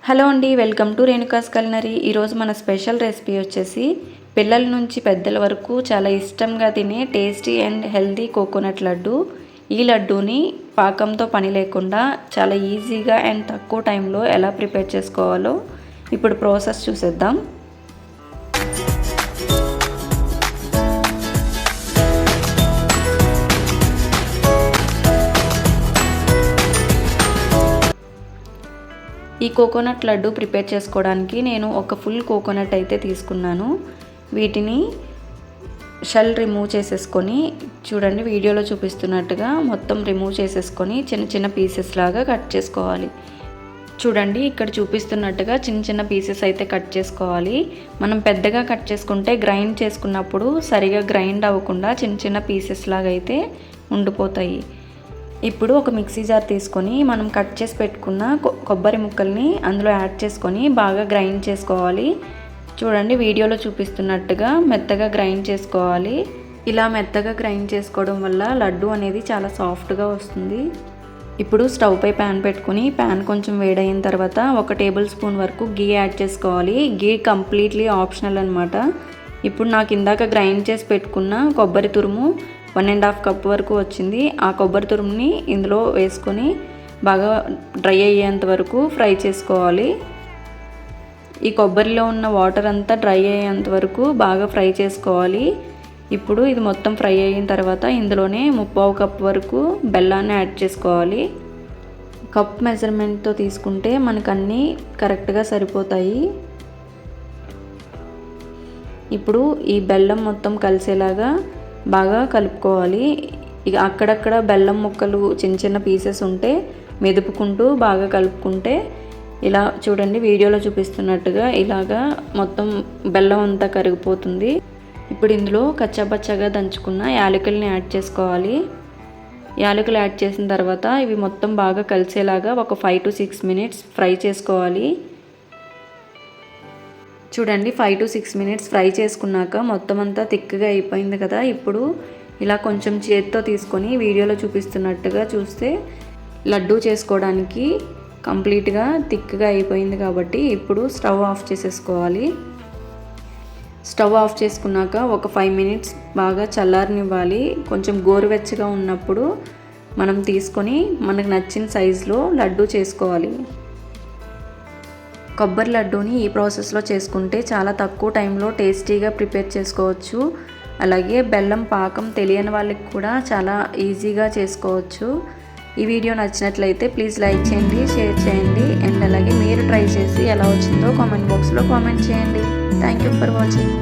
Hello అండి, welcome to Renuka's culinary. ఈరోజు మన స్పెషల్ రెసిపీ వచ్చేసి పిల్లల నుంచి పెద్దల వరకు చాలా ఇష్టంగా తినే tasty and healthy coconut laddu. ఈ లడ్డూని పాకంతో పని లేకుండా చాలా ఈజీగా అండ్ తక్కువ టైంలో ఎలా ప్రిపేర్ చేసుకోవాలో ఇప్పుడు ప్రాసెస్ చూసేద్దాం. ఈ కోకోనట్ లడ్డు ప్రిపేర్ చేసుకోవడానికి నేను ఒక ఫుల్ కోకోనట్ అయితే తీసుకున్నాను. వీటిని షెల్ రిమూవ్ చేసేసుకొని, చూడండి వీడియోలో చూపిస్తున్నట్టుగా మొత్తం రిమూవ్ చేసేసుకొని చిన్న చిన్న పీసెస్ లాగా కట్ చేసుకోవాలి. చూడండి ఇక్కడ చూపిస్తున్నట్టుగా చిన్న చిన్న పీసెస్ అయితే కట్ చేసుకోవాలి. మనం పెద్దగా కట్ చేసుకుంటే గ్రైండ్ చేసుకున్నప్పుడు సరిగా గ్రైండ్ అవ్వకుండా చిన్న చిన్న పీసెస్ లాగా అయితే ఉండిపోతాయి. ఇప్పుడు ఒక మిక్సీ జార్ తీసుకొని మనం కట్ చేసి పెట్టుకున్న కొబ్బరి ముక్కల్ని అందులో యాడ్ చేసుకొని బాగా గ్రైండ్ చేసుకోవాలి. చూడండి వీడియోలో చూపిస్తున్నట్టుగా మెత్తగా గ్రైండ్ చేసుకోవాలి. ఇలా మెత్తగా గ్రైండ్ చేసుకోవడం వల్ల లడ్డు అనేది చాలా సాఫ్ట్గా వస్తుంది. ఇప్పుడు స్టవ్ పై ప్యాన్ పెట్టుకుని ప్యాన్ కొంచెం వేడైన తర్వాత 1 టేబుల్ స్పూన్ వరకు గీ యాడ్ చేసుకోవాలి. గీ కంప్లీట్లీ ఆప్షనల్ అనమాట. ఇప్పుడు నాకు ఇందాక గ్రైండ్ చేసి పెట్టుకున్న కొబ్బరి తురుము 1.5 కప్ వరకు వచ్చింది. ఆ కొబ్బరి తురుముని ఇందులో వేసుకొని బాగా డ్రై అయ్యేంత వరకు ఫ్రై చేసుకోవాలి. ఈ కొబ్బరిలో ఉన్న వాటర్ అంతా డ్రై అయ్యేంత వరకు బాగా ఫ్రై చేసుకోవాలి. ఇప్పుడు ఇది మొత్తం ఫ్రై అయిన తర్వాత ఇందులోనే 3/4 కప్ వరకు బెల్లాన్ని యాడ్ చేసుకోవాలి. కప్ మెజర్మెంట్తో తీసుకుంటే మనకు అన్నీ కరెక్ట్గా సరిపోతాయి. ఇప్పుడు ఈ బెల్లం మొత్తం కలిసేలాగా బాగా కలుపుకోవాలి. ఇక అక్కడక్కడ బెల్లం ముక్కలు చిన్న చిన్న పీసెస్ ఉంటే మెదుపుకుంటూ బాగా కలుపుకుంటే ఇలా చూడండి వీడియోలో చూపిస్తున్నట్టుగా ఇలాగా మొత్తం బెల్లం అంతా కరిగిపోతుంది. ఇప్పుడు ఇందులో కచ్చాపచ్చాగా దంచుకున్న యాలకుల్ని యాడ్ చేసుకోవాలి. యాలకులు యాడ్ చేసిన తర్వాత ఇవి మొత్తం బాగా కలిసేలాగా ఒక 5 to 6 minutes ఫ్రై చేసుకోవాలి. చూడండి 5 to 6 minutes ఫ్రై చేసుకున్నాక మొత్తం అంతా థిక్గా అయిపోయింది కదా. ఇప్పుడు ఇలా కొంచెం చేతితో తీసుకొని వీడియోలో చూపిస్తున్నట్టుగా చూస్తే లడ్డు చేసుకోవడానికి కంప్లీట్గా థిక్గా అయిపోయింది కాబట్టి ఇప్పుడు స్టవ్ ఆఫ్ చేసేసుకోవాలి. స్టవ్ ఆఫ్ చేసుకున్నాక ఒక 5 minutes బాగా చల్లారనివ్వాలి. కొంచెం గోరువెచ్చగా ఉన్నప్పుడు మనం తీసుకొని మనకు నచ్చిన సైజులో లడ్డు చేసుకోవాలి. కొబ్బరి లడ్డూని ఈ ప్రాసెస్లో చేసుకుంటే చాలా తక్కువ టైంలో టేస్టీగా ప్రిపేర్ చేసుకోవచ్చు. అలాగే బెల్లం పాకం తెలియని వాళ్ళకి కూడా చాలా ఈజీగా చేసుకోవచ్చు. ఈ వీడియో నచ్చినట్లయితే ప్లీజ్ లైక్ చేయండి, షేర్ చేయండి అండ్ అలాగే మీరు ట్రై చేసి ఎలా వచ్చిందో కామెంట్ బాక్స్లో కామెంట్ చేయండి. Thank you for watching.